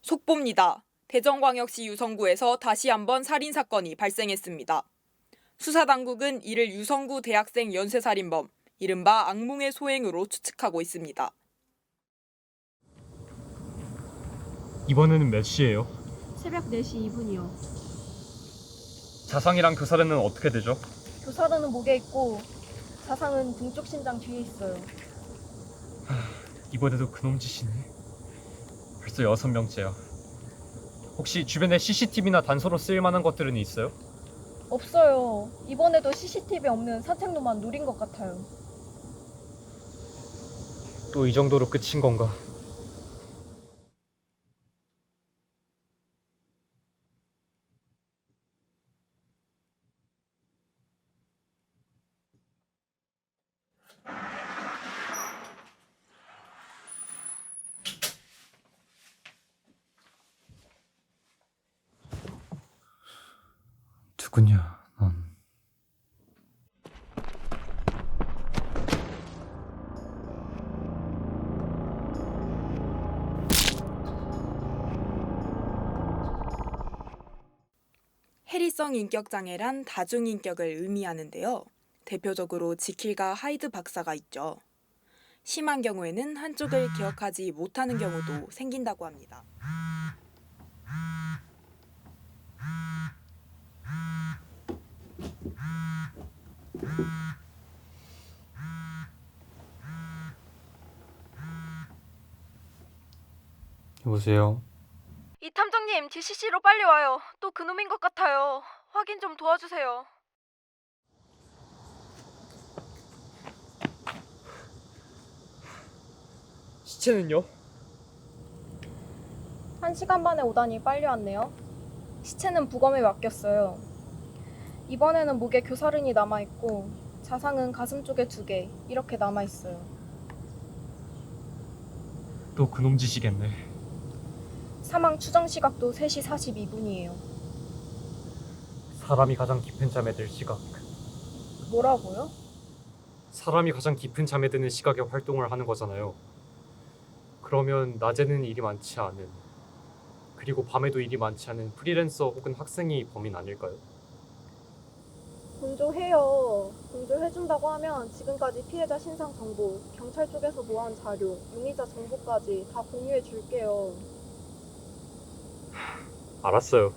속보입니다. 대전광역시 유성구에서 다시 한번 살인사건이 발생했습니다. 수사당국은 이를 유성구 대학생 연쇄살인범, 이른바 악몽의 소행으로 추측하고 있습니다. 이번에는 몇 시예요? 새벽 4시 2분이요. 자상이랑 교사는 어떻게 되죠? 교사로는 목에 있고 자상은 등 쪽 심장 뒤에 있어요. 이번에도 그놈 짓이네. 벌써 6명째야. 혹시 주변에 CCTV나 단서로 쓰일 만한 것들은 있어요? 없어요. 이번에도 CCTV 없는 산책로만 노린 것 같아요. 또 이 정도로 끝인 건가? 누구냐, 넌? 해리성 인격장애란 다중인격을 의미하는데요. 대표적으로 지킬과 하이드 박사가 있죠. 심한 경우에는 한쪽을 기억하지 못하는 경우도 생긴다고 합니다. 여보세요? 이 탐정님, DCC로 빨리 와요. 또 그놈인 것 같아요. 확인 좀 도와주세요. 시체는요? 1시간 만에 오다니 빨리 왔네요. 시체는 부검에 맡겼어요. 이번에는 목에 교사른이 남아있고 자상은 가슴 쪽에 2개 이렇게 남아있어요. 또 그놈 짓이겠네. 사망 추정 시각도 3시 42분이에요. 사람이 가장 깊은 잠에 들 시각. 뭐라고요? 사람이 가장 깊은 잠에 드는 시각에 활동을 하는 거잖아요. 그러면 낮에는 일이 많지 않은, 그리고 밤에도 일이 많지 않은 프리랜서 혹은 학생이 범인 아닐까요? 본조해요. 본조해준다고 하면 지금까지 피해자 신상 정보, 경찰 쪽에서 모은 자료, 용의자 정보까지 다 공유해 줄게요. 알았어요.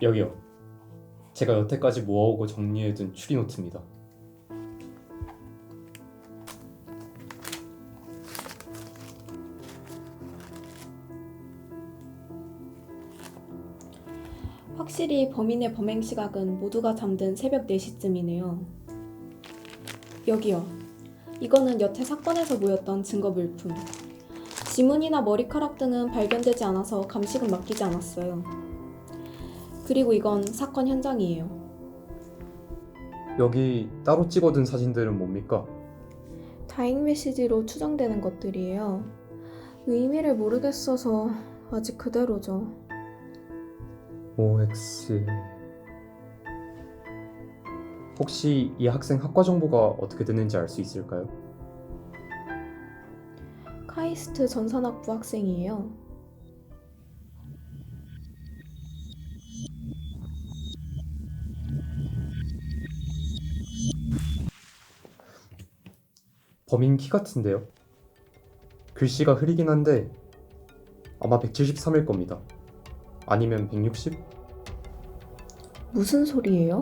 여기요. 제가 여태까지 모아오고 정리해둔 추리 노트입니다. 확실히 범인의 범행 시각은 모두가 잠든 새벽 4시쯤이네요. 여기요. 이거는 여태 사건에서 모였던 증거 물품. 지문이나 머리카락 등은 발견되지 않아서 감식은 맡기지 않았어요. 그리고 이건 사건 현장이에요. 여기 따로 찍어둔 사진들은 뭡니까? 다잉 메시지로 추정되는 것들이에요. 의미를 모르겠어서 아직 그대로죠. OX. 혹시 이 학생 학과 정보가 어떻게 됐는지 알 수 있을까요? 카이스트 전산학부 학생이에요. 범인 키 같은데요? 글씨가 흐리긴 한데 아마 173일 겁니다. 아니면 160? 무슨 소리예요?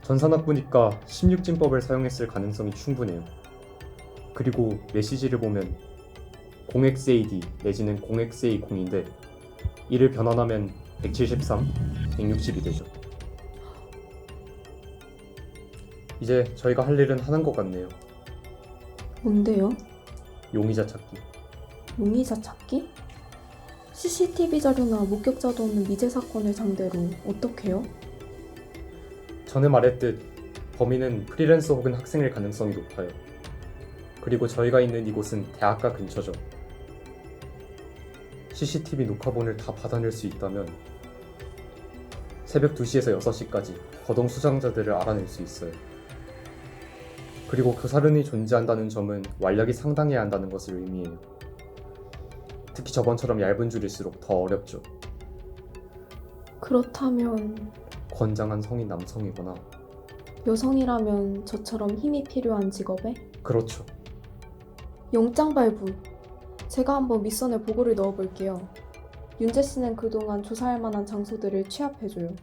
전산학부니까 16진법을 사용했을 가능성이 충분해요. 그리고 메시지를 보면 0xAD 내지는 0xA0인데 이를 변환하면 173, 160이 되죠. 이제 저희가 할 일은 하는 것 같네요. 뭔데요? 용의자 찾기. 용의자 찾기? CCTV 자료나 목격자도 없는 미제 사건을 상대로 어떻게요? 전에 말했듯 범인은 프리랜서 혹은 학생일 가능성이 높아요. 그리고 저희가 있는 이곳은 대학가 근처죠. CCTV 녹화본을 다 받아낼 수 있다면 새벽 2시에서 6시까지 거동 수장자들을 알아낼 수 있어요. 그리고 교사른이 존재한다는 점은 완력이 상당해야 한다는 것을 의미해요. 특히 저번처럼 얇은 줄일수록 더 어렵죠. 그렇다면 건장한 성인 남성이거나. 여성이라면 저처럼 힘이 필요한 직업에? 그렇죠. 영장 발부. 제가 한번 밑선에 보고를 넣어볼게요. 윤재 씨는 그동안 조사할 만한 장소들을 취합해줘요.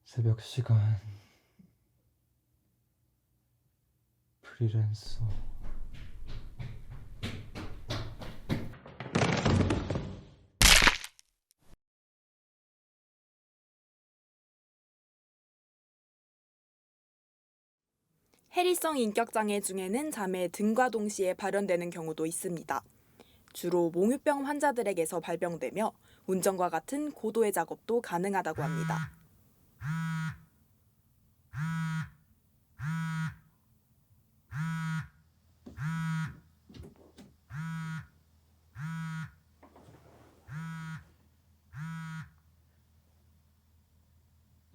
새벽 시간 프리랜서 해리성 인격장애 중에는 잠의 등과 동시에 발현되는 경우도 있습니다. 주로 몽유병 환자들에게서 발병되며 운전과 같은 고도의 작업도 가능하다고 합니다.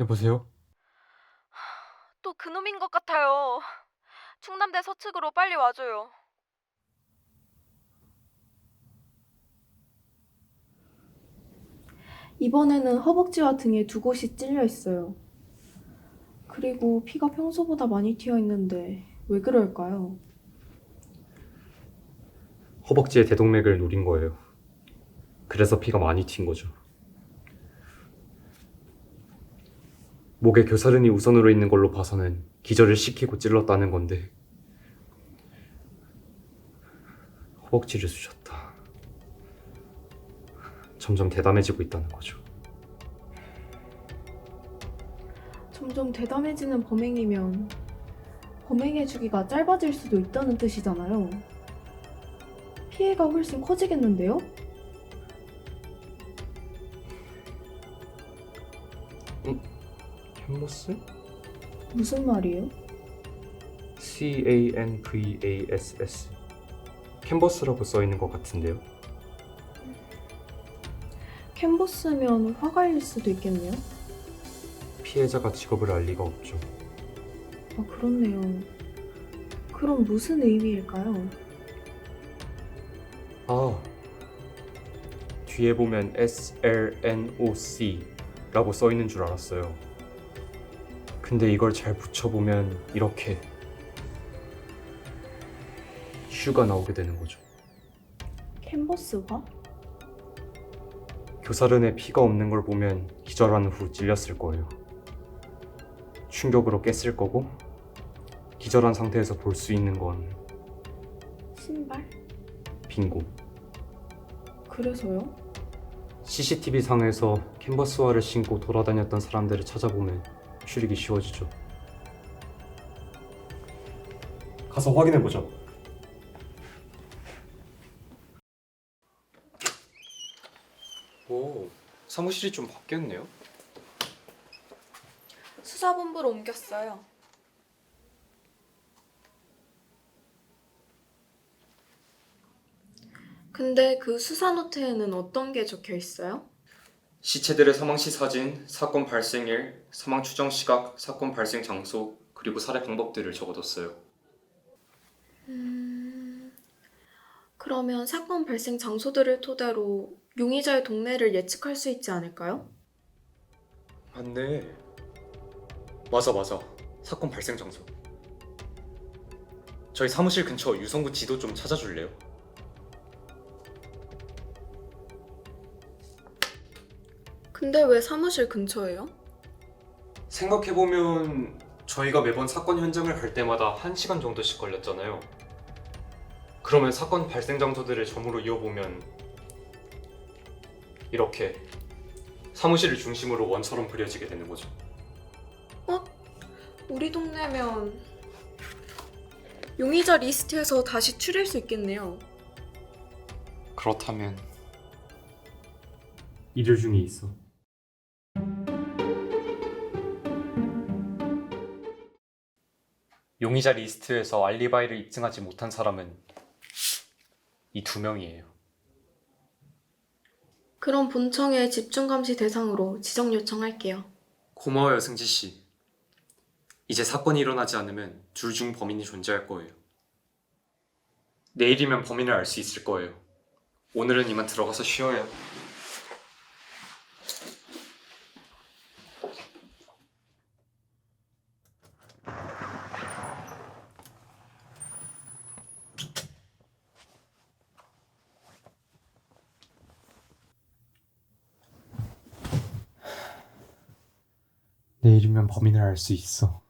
여보세요? 또 그놈인 것 같아요. 충남대 서측으로 빨리 와줘요. 이번에는 허벅지와 등에 두 곳이 찔려 있어요. 그리고 피가 평소보다 많이 튀어 있는데 왜 그럴까요? 허벅지에 대동맥을 노린 거예요. 그래서 피가 많이 튄 거죠. 목에 교사른이 우선으로 있는 걸로 봐서는 기절을 시키고 찔렀다는 건데 허벅지를 쑤셨다. 점점 대담해지고 있다는 거죠. 점점 대담해지는 범행이면 범행의 주기가 짧아질 수도 있다는 뜻이잖아요. 피해가 훨씬 커지겠는데요? 캔버스? 무슨 말이에요? CANVASS 캔버스라고 써있는 것 같은데요. 캔버스면 화가일 수도 있겠네요. 피해자가 직업을 알 리가 없죠. 아, 그렇네요. 그럼 무슨 의미일까요? 아, 뒤에 보면 SLNOC라고 써있는 줄 알았어요. 근데 이걸 잘 붙여보면 이렇게 슈가 나오게 되는 거죠. 캔버스화? 교사른에 피가 없는 걸 보면 기절한 후 찔렸을 거예요. 충격으로 깼을 거고 기절한 상태에서 볼 수 있는 건 신발? 빙고. 그래서요? CCTV 상에서 캔버스화를 신고 돌아다녔던 사람들을 찾아보면 추리기 쉬워지죠. 가서 확인해보죠. 오, 사무실이 좀 바뀌었네요. 수사본부로 옮겼어요. 근데 그 수사 노트에는 어떤 게 적혀 있어요? 시체들의 사망시 사진, 사건 발생일, 사망 추정 시각, 사건 발생 장소, 그리고 살해 방법들을 적어뒀어요. 그러면 사건 발생 장소들을 토대로 용의자의 동네를 예측할 수 있지 않을까요? 맞네. 맞아. 사건 발생 장소. 저희 사무실 근처 유성구 지도 좀 찾아줄래요? 근데 왜 사무실 근처예요? 생각해보면 저희가 매번 사건 현장을 갈 때마다 1시간 정도씩 걸렸잖아요. 그러면 사건 발생 장소들을 점으로 이어보면 이렇게 사무실을 중심으로 원처럼 그려지게 되는 거죠. 우리 동네면 용의자 리스트에서 다시 추릴 수 있겠네요. 그렇다면 일요일 중에 있어. 용의자 리스트에서 알리바이를 입증하지 못한 사람은 이 2명이에요. 그럼 본청의 집중감시 대상으로 지정 요청할게요. 고마워요, 승지 씨. 이제 사건이 일어나지 않으면 둘 중 범인이 존재할 거예요. 내일이면 범인을 알 수 있을 거예요. 오늘은 이만 들어가서 쉬어요. 내일이면 범인을 알 수 있어.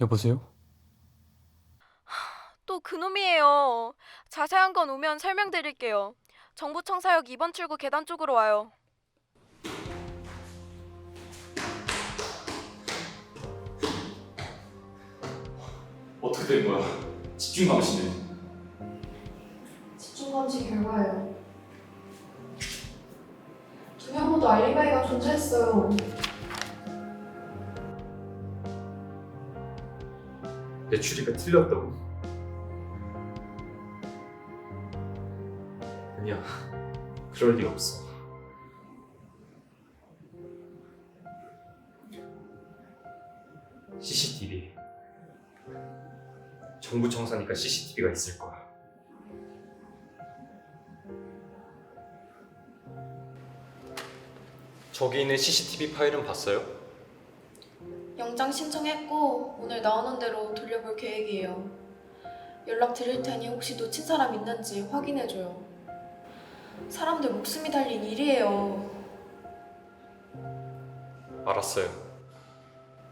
여보세요? 또 그놈이에요. 자세한 건 오면 설명드릴게요. 정부청사역 2번 출구 계단 쪽으로 와요. 어떻게 된 거야? 집중 감시는? 집중감시 결과예요. 2명 모두 알리바이가 존재했어요. 내 추리가 틀렸다고? 아니야, 그럴 리 없어. CCTV. 정부 청사니까 CCTV가 있을 거야. 저기 있는 CCTV 파일은 봤어요? 영장 신청했고 오늘 나오는 대로 돌려볼 계획이에요. 연락 드릴 테니 혹시 놓친 사람 있는지 확인해줘요. 사람들 목숨이 달린 일이에요. 알았어요.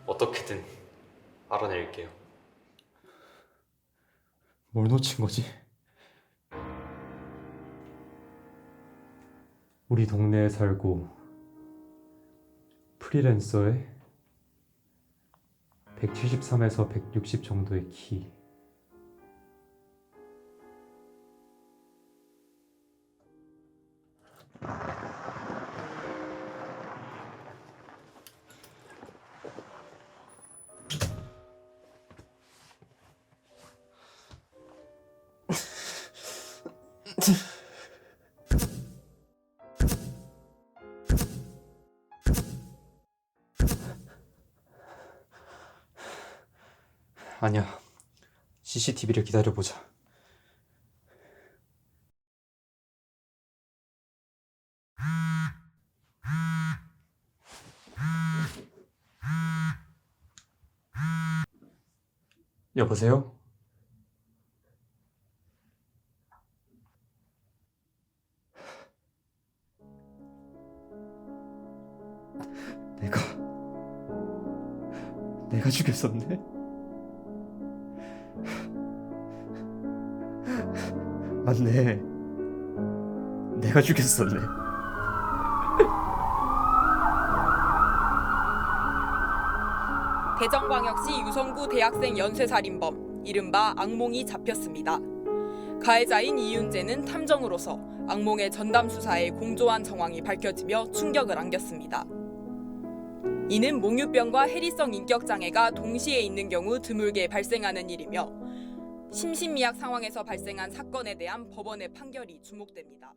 어떻게든 알아낼게요. 뭘 놓친 거지? 우리 동네에 살고 프리랜서에 173에서 160 정도의 키. 아니야. CCTV를 기다려보자. 여보세요? 내가 죽였었네? 맞네. 내가 죽였었네. 대전광역시 유성구 대학생 연쇄살인범 이른바 악몽이 잡혔습니다. 가해자인 이윤재는 탐정으로서 악몽의 전담 수사에 공조한 정황이 밝혀지며 충격을 안겼습니다. 이는 몽유병과 해리성 인격장애가 동시에 있는 경우 드물게 발생하는 일이며 심신미약 상황에서 발생한 사건에 대한 법원의 판결이 주목됩니다.